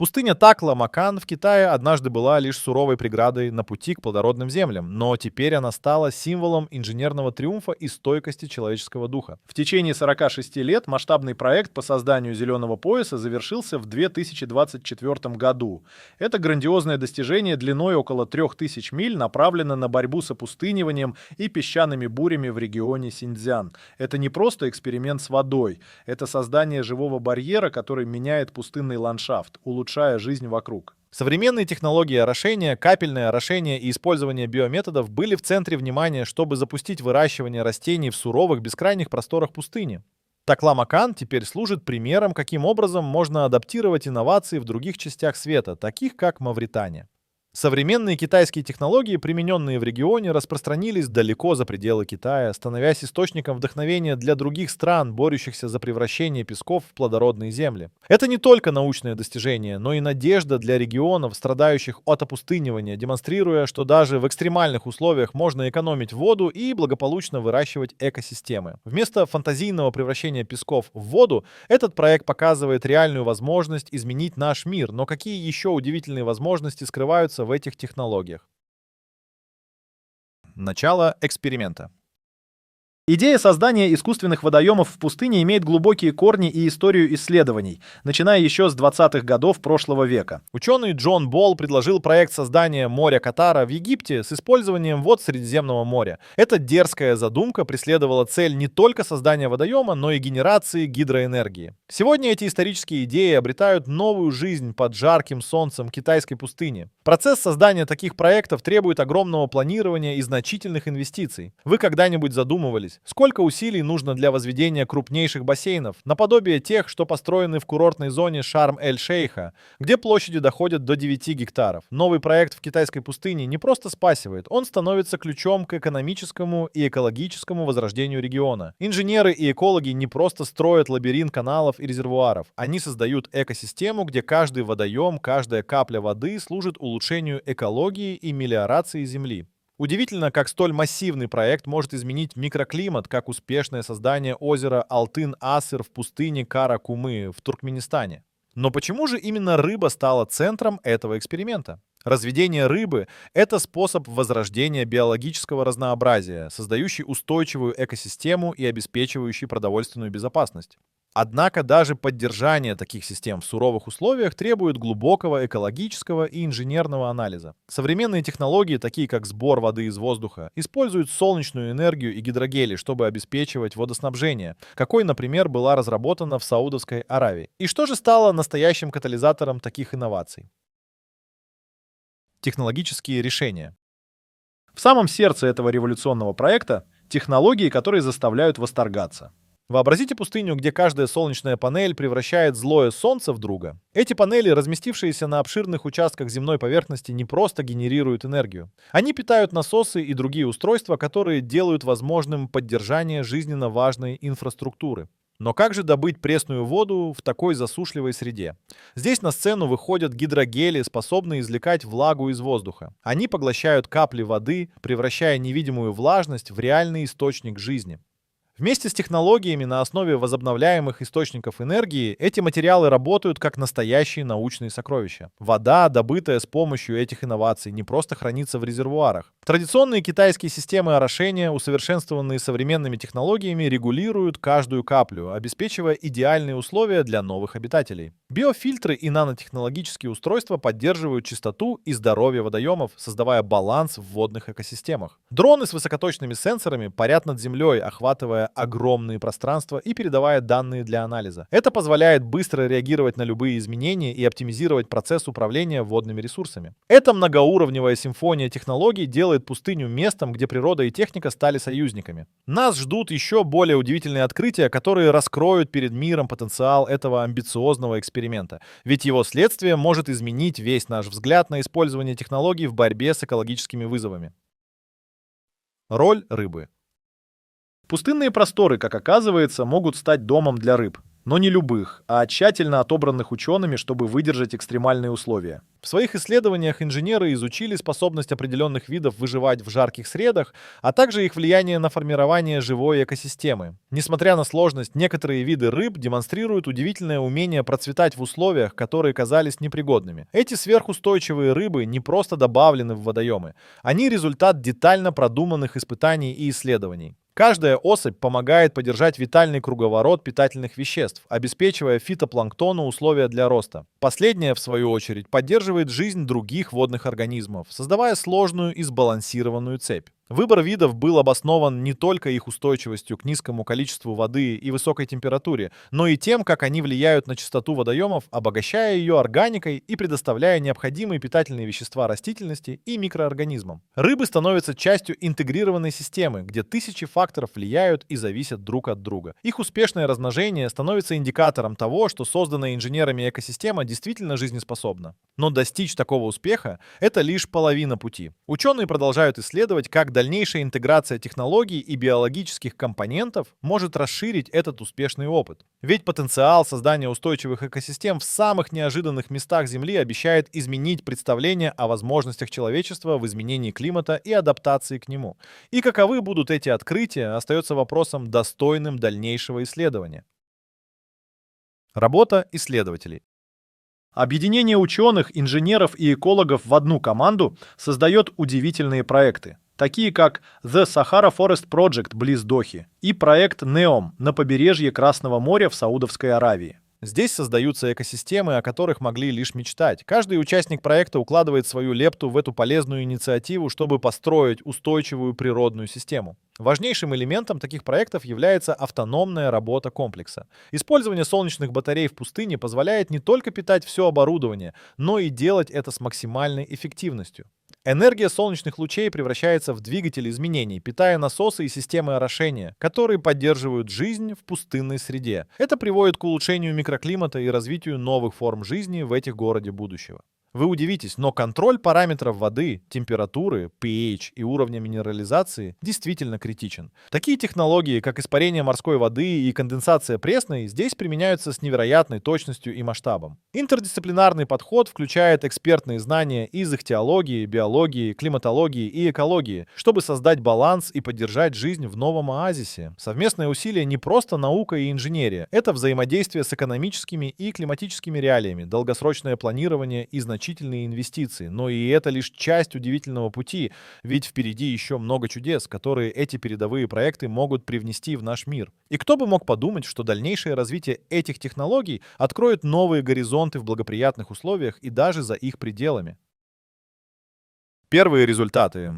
Пустыня Такла-Макан в Китае однажды была лишь суровой преградой на пути к плодородным землям, но теперь она стала символом инженерного триумфа и стойкости человеческого духа. В течение 46 лет масштабный проект по созданию зеленого пояса завершился в 2024 году. Это грандиозное достижение длиной около 3000 миль направлено на борьбу с опустыниванием и песчаными бурями в регионе Синьцзян. Это не просто эксперимент с водой, это создание живого барьера, который меняет пустынный ландшафт, улучшая жизнь вокруг. Современные технологии орошения, капельное орошение и использование биометодов были в центре внимания, чтобы запустить выращивание растений в суровых бескрайних просторах пустыни. Такла-Макан теперь служит примером, каким образом можно адаптировать инновации в других частях света, таких как Мавритания. Современные китайские технологии, примененные в регионе, распространились далеко за пределы Китая, становясь источником вдохновения для других стран, борющихся за превращение песков в плодородные земли. Это не только научное достижение, но и надежда для регионов, страдающих от опустынивания, демонстрируя, что даже в экстремальных условиях можно экономить воду и благополучно выращивать экосистемы. Вместо фантазийного превращения песков в воду, этот проект показывает реальную возможность изменить наш мир, но какие еще удивительные возможности скрываются в этих технологиях. Начало эксперимента. Идея создания искусственных водоемов в пустыне имеет глубокие корни и историю исследований, начиная еще с 20-х годов прошлого века. Ученый Джон Болл предложил проект создания моря Катара в Египте с использованием вод Средиземного моря. Эта дерзкая задумка преследовала цель не только создания водоема, но и генерации гидроэнергии. Сегодня эти исторические идеи обретают новую жизнь под жарким солнцем китайской пустыни. Процесс создания таких проектов требует огромного планирования и значительных инвестиций. Вы когда-нибудь задумывались, сколько усилий нужно для возведения крупнейших бассейнов, наподобие тех, что построены в курортной зоне Шарм-эль-Шейха, где площади доходят до 9 гектаров? Новый проект в китайской пустыне не просто спасивает, он становится ключом к экономическому и экологическому возрождению региона. Инженеры и экологи не просто строят лабиринт каналов и резервуаров, они создают экосистему, где каждый водоем, каждая капля воды служит улучшению экологии и мелиорации земли. Удивительно, как столь массивный проект может изменить микроклимат, как успешное создание озера Алтын-Асыр в пустыне Кара-Кумы в Туркменистане. Но почему же именно рыба стала центром этого эксперимента? Разведение рыбы– это способ возрождения биологического разнообразия, создающий устойчивую экосистему и обеспечивающий продовольственную безопасность. Однако даже поддержание таких систем в суровых условиях требует глубокого экологического и инженерного анализа. Современные технологии, такие как сбор воды из воздуха, используют солнечную энергию и гидрогели, чтобы обеспечивать водоснабжение, какой, например, была разработана в Саудовской Аравии. И что же стало настоящим катализатором таких инноваций? Технологические решения. В самом сердце этого революционного проекта – технологии, которые заставляют восторгаться. Вообразите пустыню, где каждая солнечная панель превращает злое солнце в друга. Эти панели, разместившиеся на обширных участках земной поверхности, не просто генерируют энергию. Они питают насосы и другие устройства, которые делают возможным поддержание жизненно важной инфраструктуры. Но как же добыть пресную воду в такой засушливой среде? Здесь на сцену выходят гидрогели, способные извлекать влагу из воздуха. Они поглощают капли воды, превращая невидимую влажность в реальный источник жизни. Вместе с технологиями на основе возобновляемых источников энергии эти материалы работают как настоящие научные сокровища. Вода, добытая с помощью этих инноваций, не просто хранится в резервуарах. Традиционные китайские системы орошения, усовершенствованные современными технологиями, регулируют каждую каплю, обеспечивая идеальные условия для новых обитателей. Биофильтры и нанотехнологические устройства поддерживают чистоту и здоровье водоемов, создавая баланс в водных экосистемах. Дроны с высокоточными сенсорами парят над землей, охватывая огромные пространства и передавая данные для анализа. Это позволяет быстро реагировать на любые изменения и оптимизировать процесс управления водными ресурсами. Эта многоуровневая симфония технологий делает пустыню местом, где природа и техника стали союзниками. Нас ждут еще более удивительные открытия, которые раскроют перед миром потенциал этого амбициозного эксперимента. Ведь его следствие может изменить весь наш взгляд на использование технологий в борьбе с экологическими вызовами. Роль рыбы. Пустынные просторы, как оказывается, могут стать домом для рыб. Но не любых, а тщательно отобранных учеными, чтобы выдержать экстремальные условия. В своих исследованиях инженеры изучили способность определенных видов выживать в жарких средах, а также их влияние на формирование живой экосистемы. Несмотря на сложность, некоторые виды рыб демонстрируют удивительное умение процветать в условиях, которые казались непригодными. Эти сверхустойчивые рыбы не просто добавлены в водоемы, они результат детально продуманных испытаний и исследований. Каждая особь помогает поддержать витальный круговорот питательных веществ, обеспечивая фитопланктону условия для роста. Последняя, в свою очередь, поддерживает жизнь других водных организмов, создавая сложную и сбалансированную цепь. Выбор видов был обоснован не только их устойчивостью к низкому количеству воды и высокой температуре, но и тем, как они влияют на чистоту водоемов, обогащая ее органикой и предоставляя необходимые питательные вещества растительности и микроорганизмам. Рыбы становятся частью интегрированной системы, где тысячи факторов влияют и зависят друг от друга. Их успешное размножение становится индикатором того, что созданная инженерами экосистема действительно жизнеспособна. Но достичь такого успеха – это лишь половина пути. Ученые продолжают исследовать, как дальнейшая интеграция технологий и биологических компонентов может расширить этот успешный опыт. Ведь потенциал создания устойчивых экосистем в самых неожиданных местах Земли обещает изменить представление о возможностях человечества в изменении климата и адаптации к нему. И каковы будут эти открытия, остается вопросом, достойным дальнейшего исследования. Работа исследователей. Объединение ученых, инженеров и экологов в одну команду создает удивительные проекты, такие как The Sahara Forest Project близ Дохи и проект NEOM на побережье Красного моря в Саудовской Аравии. Здесь создаются экосистемы, о которых могли лишь мечтать. Каждый участник проекта укладывает свою лепту в эту полезную инициативу, чтобы построить устойчивую природную систему. Важнейшим элементом таких проектов является автономная работа комплекса. Использование солнечных батарей в пустыне позволяет не только питать все оборудование, но и делать это с максимальной эффективностью. Энергия солнечных лучей превращается в двигатель изменений, питая насосы и системы орошения, которые поддерживают жизнь в пустынной среде. Это приводит к улучшению микроклимата и развитию новых форм жизни в этих городе будущего. Вы удивитесь, но контроль параметров воды, температуры, pH и уровня минерализации действительно критичен. Такие технологии, как испарение морской воды и конденсация пресной, здесь применяются с невероятной точностью и масштабом. Интердисциплинарный подход включает экспертные знания из ихтиологии, биологии, климатологии и экологии, чтобы создать баланс и поддержать жизнь в новом оазисе. Совместные усилия не просто наука и инженерия, это взаимодействие с экономическими и климатическими реалиями, долгосрочное планирование и значительные инвестиции, но и это лишь часть удивительного пути, ведь впереди еще много чудес, которые эти передовые проекты могут привнести в наш мир. И кто бы мог подумать, что дальнейшее развитие этих технологий откроет новые горизонты в благоприятных условиях и даже за их пределами. Первые результаты.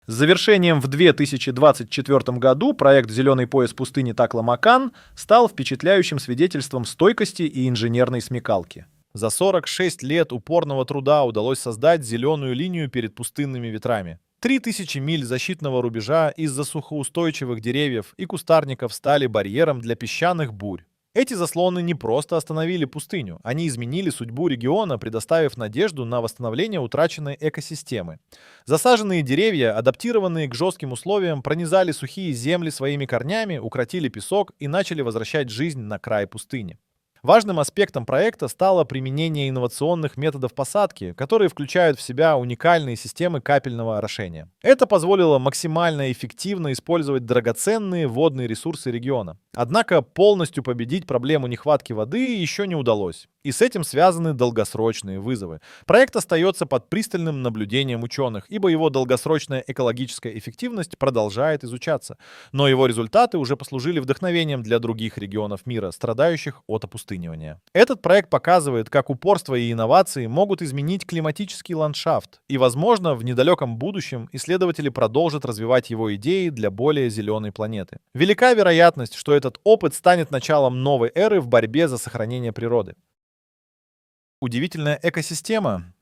С завершением в 2024 году проект «Зеленый пояс пустыни Такла-Макан» стал впечатляющим свидетельством стойкости и инженерной смекалки. За 46 лет упорного труда удалось создать зеленую линию перед пустынными ветрами. 3000 миль защитного рубежа из-за сухоустойчивых деревьев и кустарников стали барьером для песчаных бурь. Эти заслоны не просто остановили пустыню, они изменили судьбу региона, предоставив надежду на восстановление утраченной экосистемы. Засаженные деревья, адаптированные к жестким условиям, пронизали сухие земли своими корнями, укротили песок и начали возвращать жизнь на край пустыни. Важным аспектом проекта стало применение инновационных методов посадки, которые включают в себя уникальные системы капельного орошения. Это позволило максимально эффективно использовать драгоценные водные ресурсы региона. Однако полностью победить проблему нехватки воды еще не удалось. И с этим связаны долгосрочные вызовы. Проект остается под пристальным наблюдением ученых, ибо его долгосрочная экологическая эффективность продолжает изучаться. Но его результаты уже послужили вдохновением для других регионов мира, страдающих от опустынивания. Этот проект показывает, как упорство и инновации могут изменить климатический ландшафт. И, возможно, в недалеком будущем исследователи продолжат развивать его идеи для более зеленой планеты. Велика вероятность, что этот опыт станет началом новой эры в борьбе за сохранение природы. Удивительная экосистема.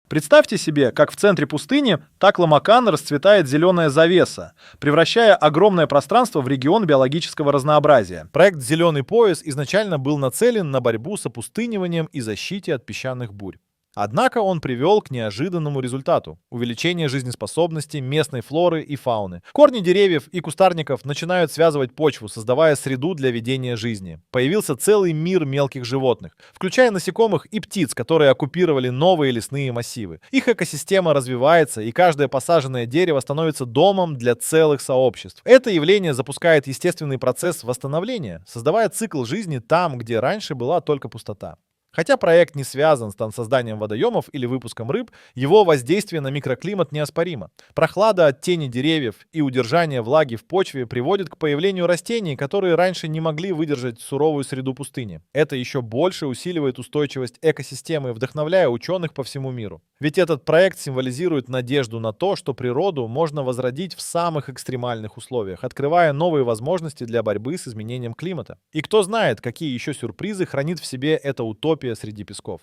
Представьте себе, как в центре пустыни Такла-Макан расцветает зеленая завеса, превращая огромное пространство в регион биологического разнообразия. Проект «Зеленый пояс» изначально был нацелен на борьбу с опустыниванием и защите от песчаных бурь. Однако он привел к неожиданному результату – увеличение жизнеспособности местной флоры и фауны. Корни деревьев и кустарников начинают связывать почву, создавая среду для ведения жизни. Появился целый мир мелких животных, включая насекомых и птиц, которые оккупировали новые лесные массивы. Их экосистема развивается, и каждое посаженное дерево становится домом для целых сообществ. Это явление запускает естественный процесс восстановления, создавая цикл жизни там, где раньше была только пустота. Хотя проект не связан с созданием водоемов или выпуском рыб, его воздействие на микроклимат неоспоримо. Прохлада от тени деревьев и удержание влаги в почве приводит к появлению растений, которые раньше не могли выдержать суровую среду пустыни. Это еще больше усиливает устойчивость экосистемы, вдохновляя ученых по всему миру. Ведь этот проект символизирует надежду на то, что природу можно возродить в самых экстремальных условиях, открывая новые возможности для борьбы с изменением климата. И кто знает, какие еще сюрпризы хранит в себе эта утопия среди песков.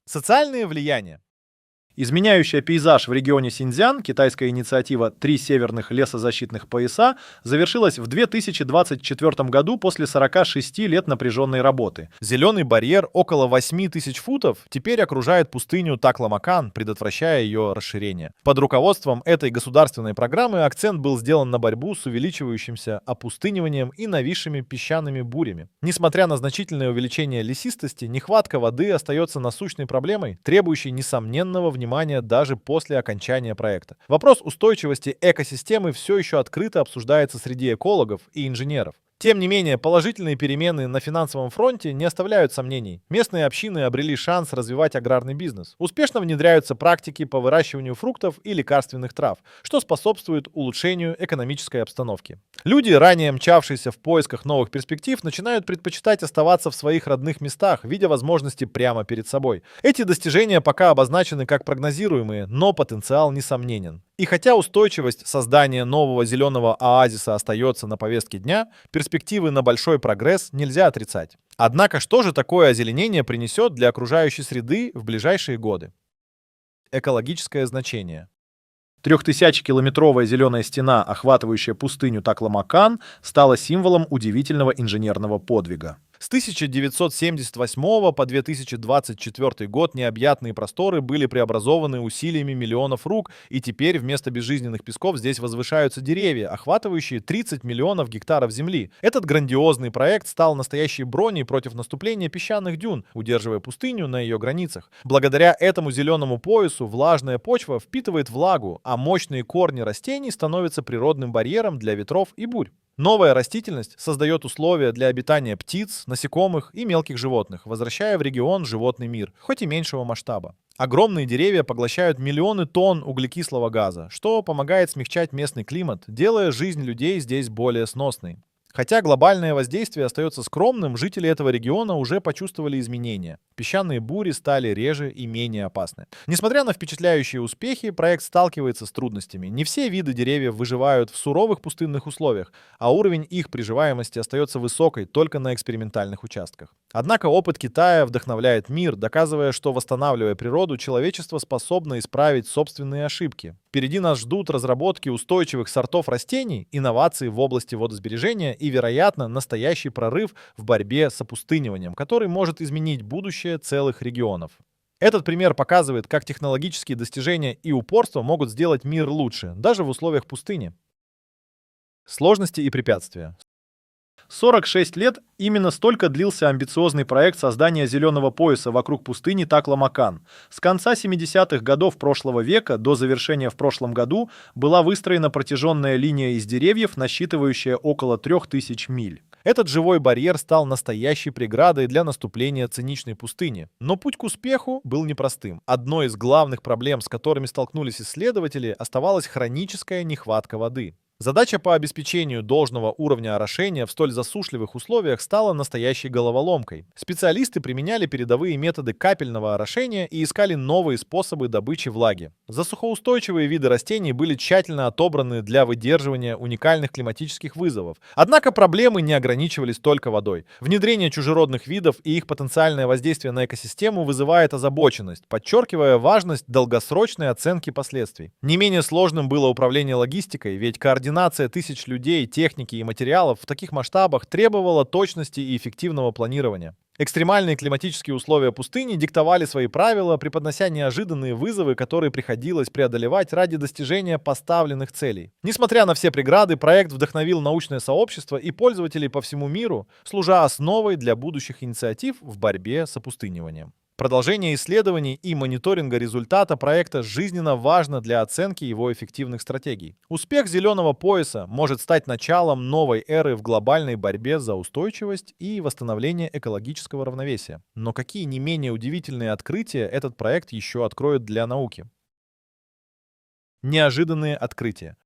Социальные влияния. Изменяющая пейзаж в регионе Синьцзян, китайская инициатива «Три северных лесозащитных пояса» завершилась в 2024 году после 46 лет напряженной работы. Зеленый барьер около 8000 футов теперь окружает пустыню Такламакан, предотвращая ее расширение. Под руководством этой государственной программы акцент был сделан на борьбу с увеличивающимся опустыниванием и нависшими песчаными бурями. Несмотря на значительное увеличение лесистости, нехватка воды остается насущной проблемой, требующей несомненного внимания даже после окончания проекта. Вопрос устойчивости экосистемы все еще открыто обсуждается среди экологов и инженеров. Тем не менее, положительные перемены на финансовом фронте не оставляют сомнений. Местные общины обрели шанс развивать аграрный бизнес. Успешно внедряются практики по выращиванию фруктов и лекарственных трав, что способствует улучшению экономической обстановки. Люди, ранее мчавшиеся в поисках новых перспектив, начинают предпочитать оставаться в своих родных местах, видя возможности прямо перед собой. Эти достижения пока обозначены как прогнозируемые, но потенциал несомненен. И хотя устойчивость создания нового зеленого оазиса остается на повестке дня, перспективы на большой прогресс нельзя отрицать. Однако, что же такое озеленение принесет для окружающей среды в ближайшие годы? Экологическое значение. 3000-километровая зеленая стена, охватывающая пустыню Такламакан, стала символом удивительного инженерного подвига. С 1978 по 2024 год необъятные просторы были преобразованы усилиями миллионов рук, и теперь вместо безжизненных песков здесь возвышаются деревья, охватывающие 30 миллионов гектаров земли. Этот грандиозный проект стал настоящей броней против наступления песчаных дюн, удерживая пустыню на ее границах. Благодаря этому зеленому поясу влажная почва впитывает влагу, а мощные корни растений становятся природным барьером для ветров и бурь. Новая растительность создает условия для обитания птиц, насекомых и мелких животных, возвращая в регион животный мир, хоть и меньшего масштаба. Огромные деревья поглощают миллионы тонн углекислого газа, что помогает смягчать местный климат, делая жизнь людей здесь более сносной. Хотя глобальное воздействие остается скромным, жители этого региона уже почувствовали изменения. Песчаные бури стали реже и менее опасны. Несмотря на впечатляющие успехи, проект сталкивается с трудностями. Не все виды деревьев выживают в суровых пустынных условиях, а уровень их приживаемости остается высокой только на экспериментальных участках. Однако опыт Китая вдохновляет мир, доказывая, что, восстанавливая природу, человечество способно исправить собственные ошибки. Впереди нас ждут разработки устойчивых сортов растений, инновации в области водосбережения и, вероятно, настоящий прорыв в борьбе с опустыниванием, который может изменить будущее целых регионов. Этот пример показывает, как технологические достижения и упорство могут сделать мир лучше, даже в условиях пустыни. Сложности и препятствия. 46 лет именно столько длился амбициозный проект создания зеленого пояса вокруг пустыни Такламакан. С конца 70-х годов прошлого века до завершения в прошлом году была выстроена протяженная линия из деревьев, насчитывающая около 3000 миль. Этот живой барьер стал настоящей преградой для наступления циничной пустыни. Но путь к успеху был непростым. Одной из главных проблем, с которыми столкнулись исследователи, оставалась хроническая нехватка воды. Задача по обеспечению должного уровня орошения в столь засушливых условиях стала настоящей головоломкой. Специалисты применяли передовые методы капельного орошения и искали новые способы добычи влаги. Засухоустойчивые виды растений были тщательно отобраны для выдерживания уникальных климатических вызовов. Однако проблемы не ограничивались только водой. Внедрение чужеродных видов и их потенциальное воздействие на экосистему вызывает озабоченность, подчеркивая важность долгосрочной оценки последствий. Не менее сложным было управление логистикой, ведь координация тысяч людей, техники и материалов в таких масштабах требовала точности и эффективного планирования. Экстремальные климатические условия пустыни диктовали свои правила, преподнося неожиданные вызовы, которые приходилось преодолевать ради достижения поставленных целей. Несмотря на все преграды, проект вдохновил научное сообщество и пользователей по всему миру, служа основой для будущих инициатив в борьбе с опустыниванием. Продолжение исследований и мониторинга результата проекта жизненно важно для оценки его эффективных стратегий. Успех зеленого пояса может стать началом новой эры в глобальной борьбе за устойчивость и восстановление экологического равновесия. Но какие не менее удивительные открытия этот проект еще откроет для науки? Неожиданные открытия.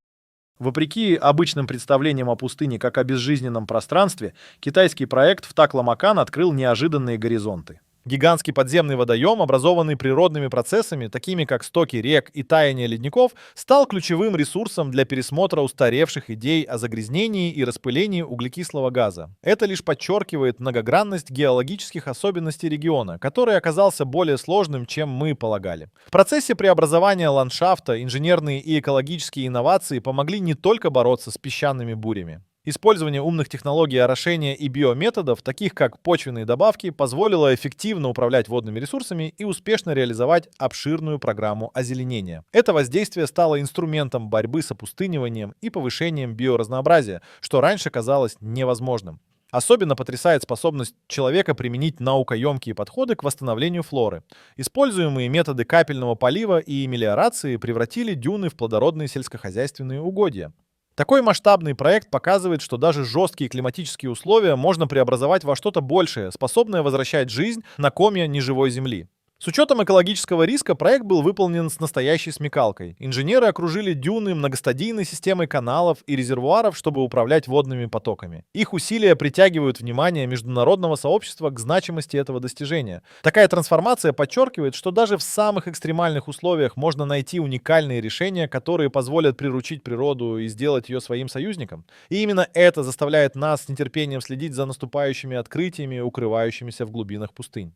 Вопреки обычным представлениям о пустыне как о безжизненном пространстве, китайский проект в Такламакан открыл неожиданные горизонты. Гигантский подземный водоем, образованный природными процессами, такими как стоки рек и таяние ледников, стал ключевым ресурсом для пересмотра устаревших идей о загрязнении и распылении углекислого газа. Это лишь подчеркивает многогранность геологических особенностей региона, который оказался более сложным, чем мы полагали. В процессе преобразования ландшафта инженерные и экологические инновации помогли не только бороться с песчаными бурями. Использование умных технологий орошения и биометодов, таких как почвенные добавки, позволило эффективно управлять водными ресурсами и успешно реализовать обширную программу озеленения. Это воздействие стало инструментом борьбы с опустыниванием и повышением биоразнообразия, что раньше казалось невозможным. Особенно потрясает способность человека применить наукоемкие подходы к восстановлению флоры. Используемые методы капельного полива и мелиорации превратили дюны в плодородные сельскохозяйственные угодья. Такой масштабный проект показывает, что даже жесткие климатические условия можно преобразовать во что-то большее, способное возвращать жизнь на комья неживой земли. С учетом экологического риска проект был выполнен с настоящей смекалкой. Инженеры окружили дюны многостадийной системой каналов и резервуаров, чтобы управлять водными потоками. Их усилия притягивают внимание международного сообщества к значимости этого достижения. Такая трансформация подчеркивает, что даже в самых экстремальных условиях можно найти уникальные решения, которые позволят приручить природу и сделать ее своим союзником. И именно это заставляет нас с нетерпением следить за наступающими открытиями, укрывающимися в глубинах пустынь.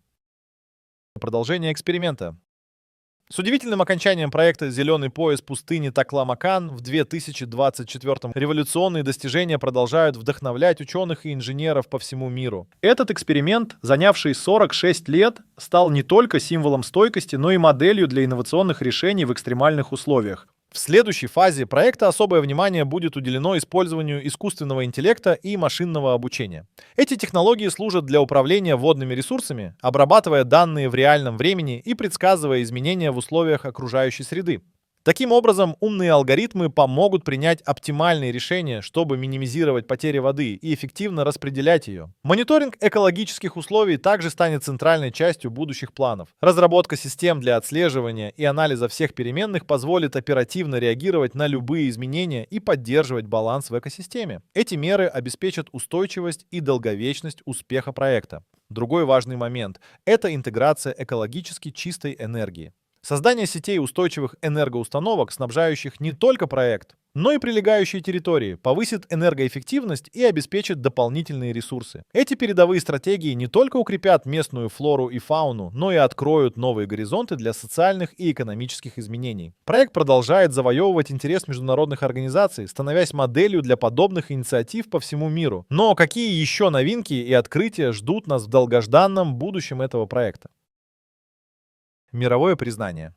Продолжение эксперимента. С удивительным окончанием проекта «Зеленый пояс пустыни Такламакан» в 2024 революционные достижения продолжают вдохновлять ученых и инженеров по всему миру. Этот эксперимент, занявший 46 лет, стал не только символом стойкости, но и моделью для инновационных решений в экстремальных условиях. В следующей фазе проекта особое внимание будет уделено использованию искусственного интеллекта и машинного обучения. Эти технологии служат для управления водными ресурсами, обрабатывая данные в реальном времени и предсказывая изменения в условиях окружающей среды. Таким образом, умные алгоритмы помогут принять оптимальные решения, чтобы минимизировать потери воды и эффективно распределять ее. Мониторинг экологических условий также станет центральной частью будущих планов. Разработка систем для отслеживания и анализа всех переменных позволит оперативно реагировать на любые изменения и поддерживать баланс в экосистеме. Эти меры обеспечат устойчивость и долговечность успеха проекта. Другой важный момент – это интеграция экологически чистой энергии. Создание сетей устойчивых энергоустановок, снабжающих не только проект, но и прилегающие территории, повысит энергоэффективность и обеспечит дополнительные ресурсы. Эти передовые стратегии не только укрепят местную флору и фауну, но и откроют новые горизонты для социальных и экономических изменений. Проект продолжает завоевывать интерес международных организаций, становясь моделью для подобных инициатив по всему миру. Но какие еще новинки и открытия ждут нас в долгожданном будущем этого проекта? Мировое признание.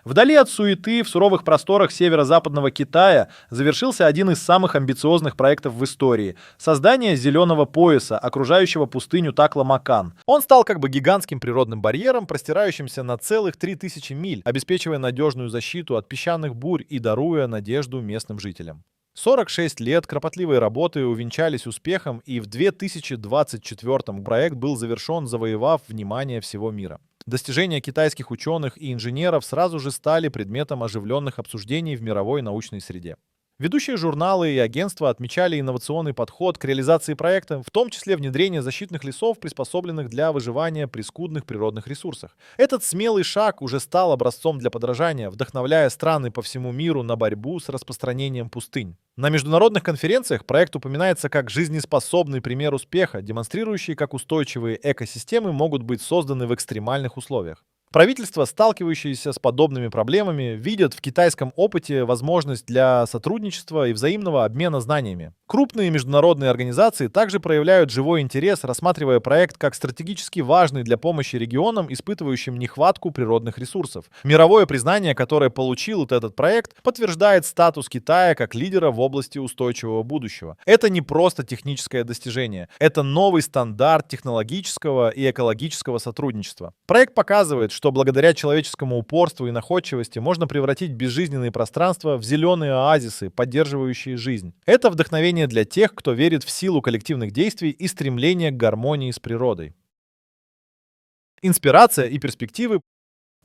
Вдали от суеты, в суровых просторах северо-западного Китая завершился один из самых амбициозных проектов в истории – создание зеленого пояса, окружающего пустыню Такламакан. Он стал как бы гигантским природным барьером, простирающимся на целых 3000 миль, обеспечивая надежную защиту от песчаных бурь и даруя надежду местным жителям. 46 лет кропотливой работы увенчались успехом, и в 2024 проект был завершен, завоевав внимание всего мира. Достижения китайских ученых и инженеров сразу же стали предметом оживленных обсуждений в мировой научной среде. Ведущие журналы и агентства отмечали инновационный подход к реализации проекта, в том числе внедрение защитных лесов, приспособленных для выживания при скудных природных ресурсах. Этот смелый шаг уже стал образцом для подражания, вдохновляя страны по всему миру на борьбу с распространением пустынь. На международных конференциях проект упоминается как жизнеспособный пример успеха, демонстрирующий, как устойчивые экосистемы могут быть созданы в экстремальных условиях. Правительства, сталкивающиеся с подобными проблемами, видят в китайском опыте возможность для сотрудничества и взаимного обмена знаниями. Крупные международные организации также проявляют живой интерес, рассматривая проект как стратегически важный для помощи регионам, испытывающим нехватку природных ресурсов. Мировое признание, которое получил этот проект, подтверждает статус Китая как лидера в области устойчивого будущего. Это не просто техническое достижение, это новый стандарт технологического и экологического сотрудничества. Проект показывает, что благодаря человеческому упорству и находчивости можно превратить безжизненные пространства в зеленые оазисы, поддерживающие жизнь. Это вдохновение для тех, кто верит в силу коллективных действий и стремление к гармонии с природой. Инспирация и перспективы.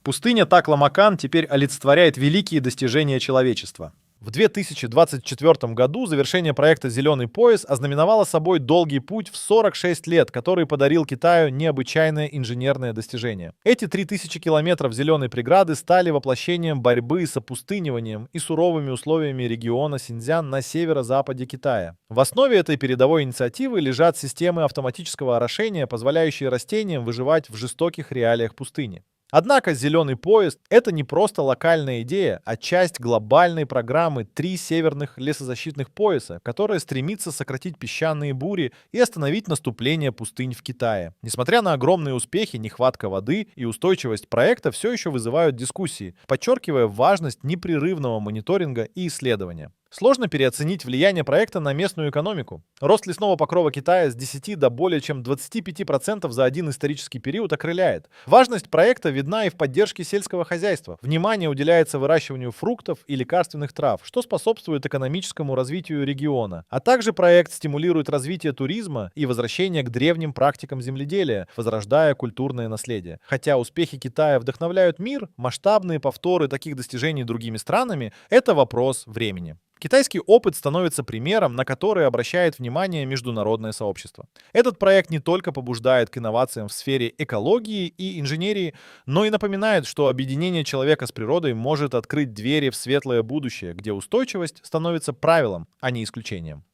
Пустыня Такла-Макан теперь олицетворяет великие достижения человечества. В 2024 году завершение проекта «Зеленый пояс» ознаменовало собой долгий путь в 46 лет, который подарил Китаю необычайное инженерное достижение. Эти 3000 километров зеленой преграды стали воплощением борьбы с опустыниванием и суровыми условиями региона Синьцзян на северо-западе Китая. В основе этой передовой инициативы лежат системы автоматического орошения, позволяющие растениям выживать в жестоких реалиях пустыни. Однако «Зеленый пояс» — это не просто локальная идея, а часть глобальной программы «Три северных лесозащитных пояса», которая стремится сократить песчаные бури и остановить наступление пустынь в Китае. Несмотря на огромные успехи, нехватка воды и устойчивость проекта все еще вызывают дискуссии, подчеркивая важность непрерывного мониторинга и исследования. Сложно переоценить влияние проекта на местную экономику. Рост лесного покрова Китая с 10 до более чем 25% за один исторический период окрыляет. Важность проекта видна и в поддержке сельского хозяйства. Внимание уделяется выращиванию фруктов и лекарственных трав, что способствует экономическому развитию региона. А также проект стимулирует развитие туризма и возвращение к древним практикам земледелия, возрождая культурное наследие. Хотя успехи Китая вдохновляют мир, масштабные повторы таких достижений другими странами — это вопрос времени. Китайский опыт становится примером, на который обращает внимание международное сообщество. Этот проект не только побуждает к инновациям в сфере экологии и инженерии, но и напоминает, что объединение человека с природой может открыть двери в светлое будущее, где устойчивость становится правилом, а не исключением.